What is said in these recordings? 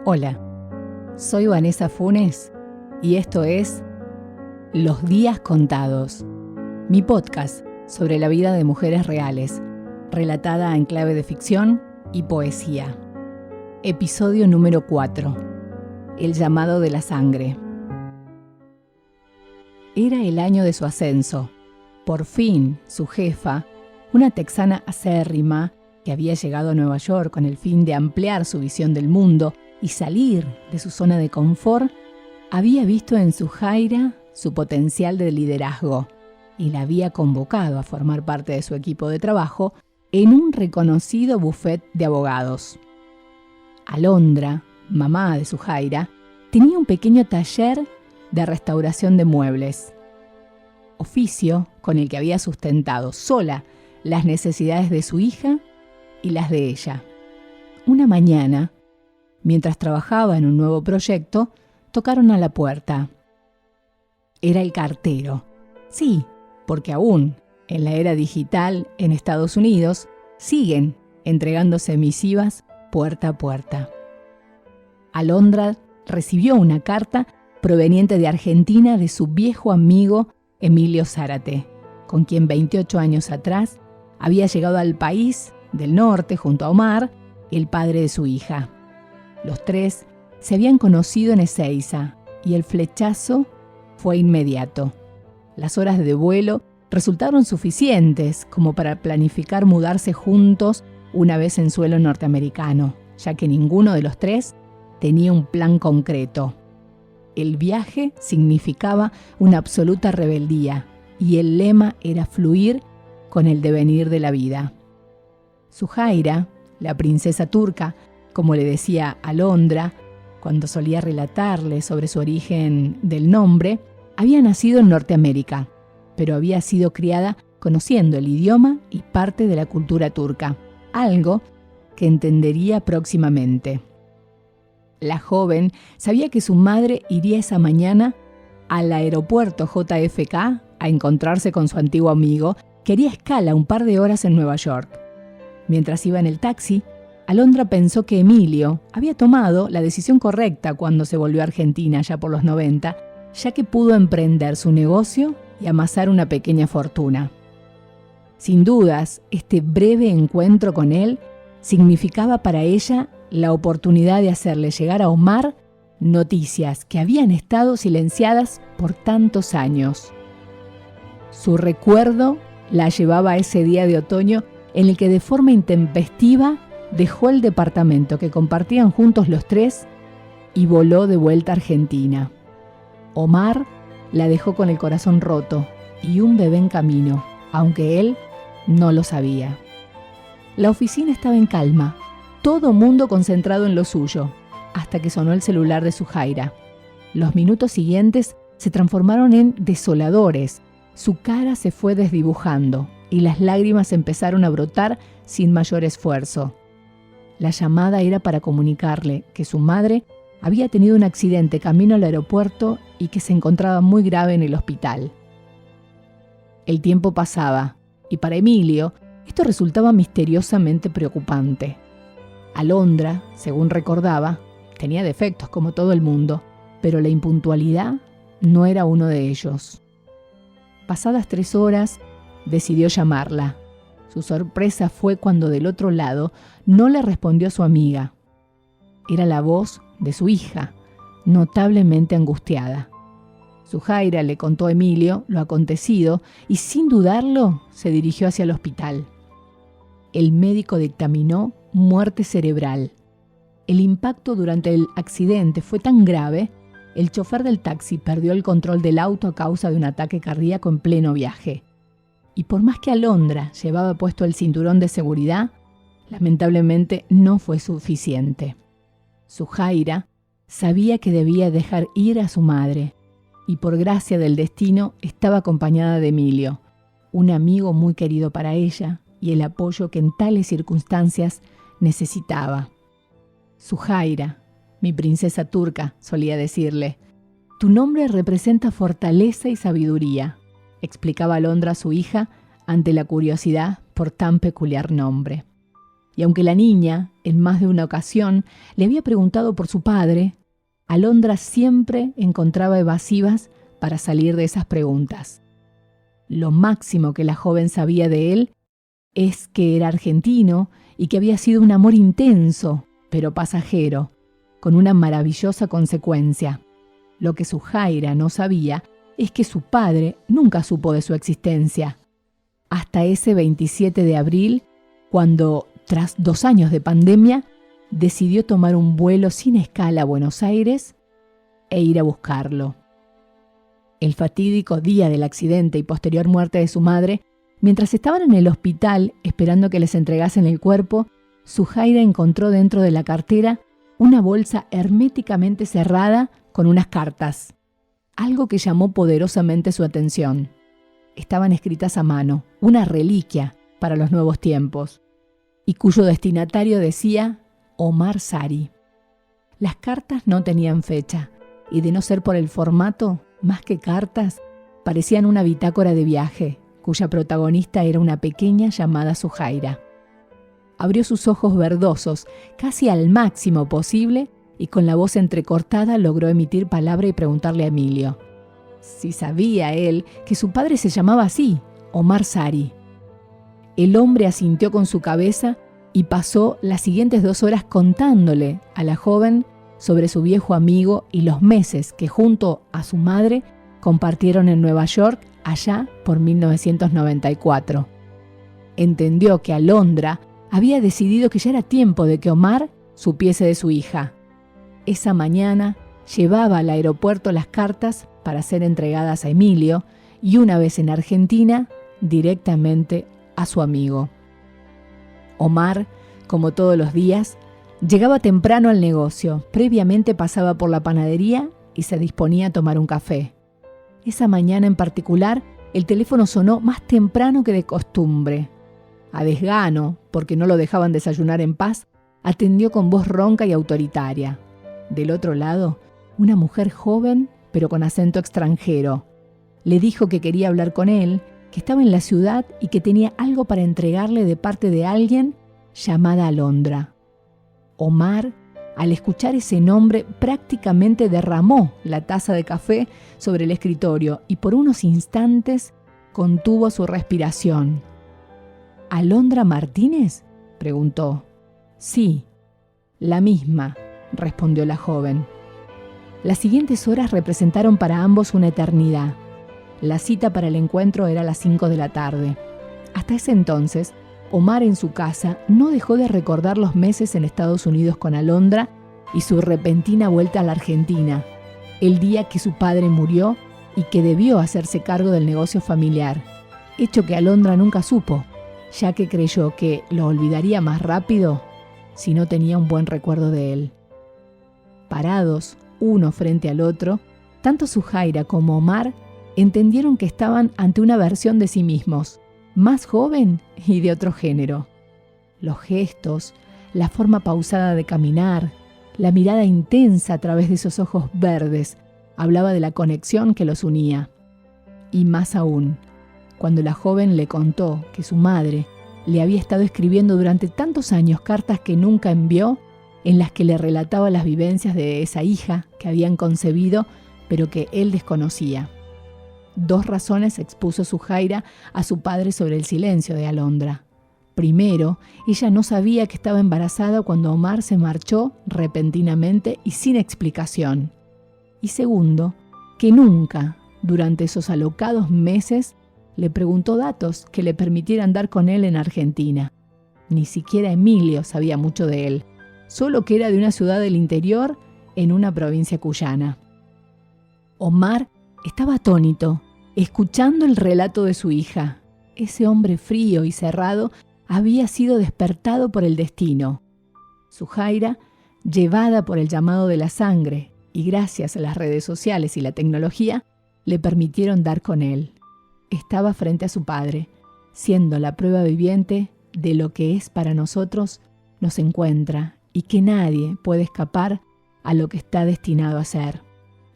Hola, soy Vanessa Funes y esto es Los Días Contados, mi podcast sobre la vida de mujeres reales, relatada en clave de ficción y poesía. Episodio número 4. El llamado de la sangre. Era el año de su ascenso. Por fin, su jefa, una texana acérrima que había llegado a Nueva York con el fin de ampliar su visión del mundo y salir de su zona de confort, había visto en Zuhaira su potencial de liderazgo y la había convocado a formar parte de su equipo de trabajo en un reconocido bufet de abogados. Alondra, mamá de Zuhaira, tenía un pequeño taller de restauración de muebles, oficio con el que había sustentado sola las necesidades de su hija y las de ella. Una mañana, mientras trabajaba en un nuevo proyecto, tocaron a la puerta. Era el cartero. Sí, porque aún en la era digital en Estados Unidos siguen entregándose misivas puerta a puerta. Alondra recibió una carta proveniente de Argentina de su viejo amigo Emilio Zárate, con quien 28 años atrás había llegado al país del norte junto a Omar, el padre de su hija. Los tres se habían conocido en Ezeiza y el flechazo fue inmediato. Las horas de vuelo resultaron suficientes como para planificar mudarse juntos una vez en suelo norteamericano, ya que ninguno de los tres tenía un plan concreto. El viaje significaba una absoluta rebeldía y el lema era fluir con el devenir de la vida. Zuhaira, la princesa turca, como le decía Alondra, cuando solía relatarle sobre su origen del nombre, había nacido en Norteamérica, pero había sido criada conociendo el idioma y parte de la cultura turca, algo que entendería próximamente. La joven sabía que su madre iría esa mañana al aeropuerto JFK a encontrarse con su antiguo amigo, que haría escala un par de horas en Nueva York. Mientras iba en el taxi, Alondra pensó que Emilio había tomado la decisión correcta cuando se volvió a Argentina ya por los 90, ya que pudo emprender su negocio y amasar una pequeña fortuna. Sin dudas, este breve encuentro con él significaba para ella la oportunidad de hacerle llegar a Omar noticias que habían estado silenciadas por tantos años. Su recuerdo la llevaba a ese día de otoño en el que de forma intempestiva dejó el departamento que compartían juntos los tres y voló de vuelta a Argentina. Omar la dejó con el corazón roto y un bebé en camino, aunque él no lo sabía. La oficina estaba en calma, todo mundo concentrado en lo suyo, hasta que sonó el celular de Zuhaira. Los minutos siguientes se transformaron en desoladores. Su cara se fue desdibujando y las lágrimas empezaron a brotar sin mayor esfuerzo. La llamada era para comunicarle que su madre había tenido un accidente camino al aeropuerto y que se encontraba muy grave en el hospital. El tiempo pasaba y para Emilio esto resultaba misteriosamente preocupante. Alondra, según recordaba, tenía defectos como todo el mundo, pero la impuntualidad no era uno de ellos. Pasadas 3 horas, decidió llamarla. Su sorpresa fue cuando del otro lado no le respondió su amiga. Era la voz de su hija, notablemente angustiada. Zuhaira le contó a Emilio lo acontecido y sin dudarlo se dirigió hacia el hospital. El médico dictaminó muerte cerebral. El impacto durante el accidente fue tan grave, el chofer del taxi perdió el control del auto a causa de un ataque cardíaco en pleno viaje. Y por más que Alondra llevaba puesto el cinturón de seguridad, lamentablemente no fue suficiente. Zuhaira sabía que debía dejar ir a su madre, y por gracia del destino estaba acompañada de Emilio, un amigo muy querido para ella y el apoyo que en tales circunstancias necesitaba. Zuhaira, mi princesa turca, solía decirle, tu nombre representa fortaleza y sabiduría, explicaba Alondra a su hija ante la curiosidad por tan peculiar nombre. Y aunque la niña, en más de una ocasión, le había preguntado por su padre, Alondra siempre encontraba evasivas para salir de esas preguntas. Lo máximo que la joven sabía de él es que era argentino y que había sido un amor intenso, pero pasajero, con una maravillosa consecuencia. Lo que Zuhaira no sabía es que su padre nunca supo de su existencia. Hasta ese 27 de abril, cuando, tras 2 años de pandemia, decidió tomar un vuelo sin escala a Buenos Aires e ir a buscarlo. El fatídico día del accidente y posterior muerte de su madre, mientras estaban en el hospital esperando que les entregasen el cuerpo, Zuhaira encontró dentro de la cartera una bolsa herméticamente cerrada con unas cartas, algo que llamó poderosamente su atención. Estaban escritas a mano, una reliquia para los nuevos tiempos, y cuyo destinatario decía Omar Sari. Las cartas no tenían fecha, y de no ser por el formato, más que cartas, parecían una bitácora de viaje, cuya protagonista era una pequeña llamada Zuhaira. Abrió sus ojos verdosos, casi al máximo posible, y con la voz entrecortada logró emitir palabra y preguntarle a Emilio. Si sabía él que su padre se llamaba así, Omar Sari. El hombre asintió con su cabeza y pasó las siguientes 2 horas contándole a la joven sobre su viejo amigo y los meses que junto a su madre compartieron en Nueva York allá por 1994. Entendió que Alondra había decidido que ya era tiempo de que Omar supiese de su hija. Esa mañana llevaba al aeropuerto las cartas para ser entregadas a Emilio y una vez en Argentina, directamente a su amigo. Omar, como todos los días, llegaba temprano al negocio, previamente pasaba por la panadería y se disponía a tomar un café. Esa mañana en particular, el teléfono sonó más temprano que de costumbre. A desgano, porque no lo dejaban desayunar en paz, atendió con voz ronca y autoritaria. Del otro lado, una mujer joven, pero con acento extranjero. Le dijo que quería hablar con él, que estaba en la ciudad y que tenía algo para entregarle de parte de alguien llamada Alondra. Omar, al escuchar ese nombre, prácticamente derramó la taza de café sobre el escritorio y por unos instantes contuvo su respiración. ¿Alondra Martínez?, preguntó. Sí, la misma, respondió la joven. Las siguientes horas representaron para ambos una eternidad. La cita para el encuentro era a las 5 de la tarde. Hasta ese entonces, Omar en su casa no dejó de recordar los meses en Estados Unidos con Alondra y su repentina vuelta a la Argentina, el día que su padre murió y que debió hacerse cargo del negocio familiar, hecho que Alondra nunca supo, ya que creyó que lo olvidaría más rápido si no tenía un buen recuerdo de él. Parados, uno frente al otro, tanto Zuhaira como Omar entendieron que estaban ante una versión de sí mismos, más joven y de otro género. Los gestos, la forma pausada de caminar, la mirada intensa a través de esos ojos verdes, hablaba de la conexión que los unía. Y más aún, cuando la joven le contó que su madre le había estado escribiendo durante tantos años cartas que nunca envió, en las que le relataba las vivencias de esa hija que habían concebido, pero que él desconocía. 2 razones expuso Zuhaira a su padre sobre el silencio de Alondra. Primero, ella no sabía que estaba embarazada cuando Omar se marchó repentinamente y sin explicación. Y segundo, que nunca, durante esos alocados meses, le preguntó datos que le permitieran dar con él en Argentina. Ni siquiera Emilio sabía mucho de él, solo que era de una ciudad del interior en una provincia cuyana. Omar estaba atónito, escuchando el relato de su hija. Ese hombre frío y cerrado había sido despertado por el destino. Zuhaira, llevada por el llamado de la sangre y gracias a las redes sociales y la tecnología, le permitieron dar con él. Estaba frente a su padre, siendo la prueba viviente de lo que es para nosotros, nos encuentra y que nadie puede escapar a lo que está destinado a ser,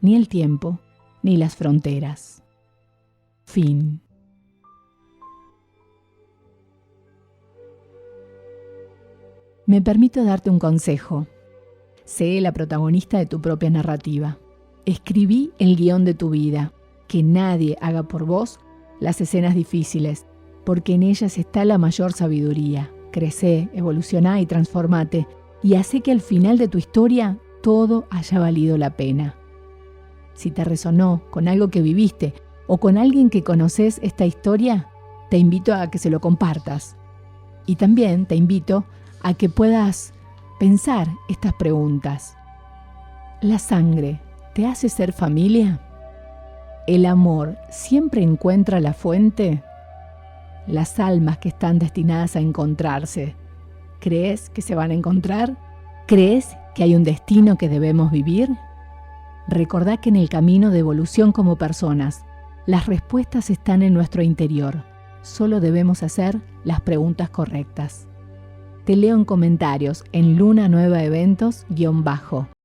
ni el tiempo, ni las fronteras. Fin. Me permito darte un consejo. Sé la protagonista de tu propia narrativa. Escribí el guión de tu vida. Que nadie haga por vos las escenas difíciles, porque en ellas está la mayor sabiduría. Crecé, evolucioná y transformate, y hacé que al final de tu historia todo haya valido la pena. Si te resonó con algo que viviste o con alguien que conoces esta historia, te invito a que se lo compartas. Y también te invito a que puedas pensar estas preguntas. ¿La sangre te hace ser familia? ¿El amor siempre encuentra la fuente? Las almas que están destinadas a encontrarse, ¿crees que se van a encontrar? ¿Crees que hay un destino que debemos vivir? Recordá que en el camino de evolución como personas, las respuestas están en nuestro interior. Solo debemos hacer las preguntas correctas. Te leo en comentarios en Luna Nueva Eventos _.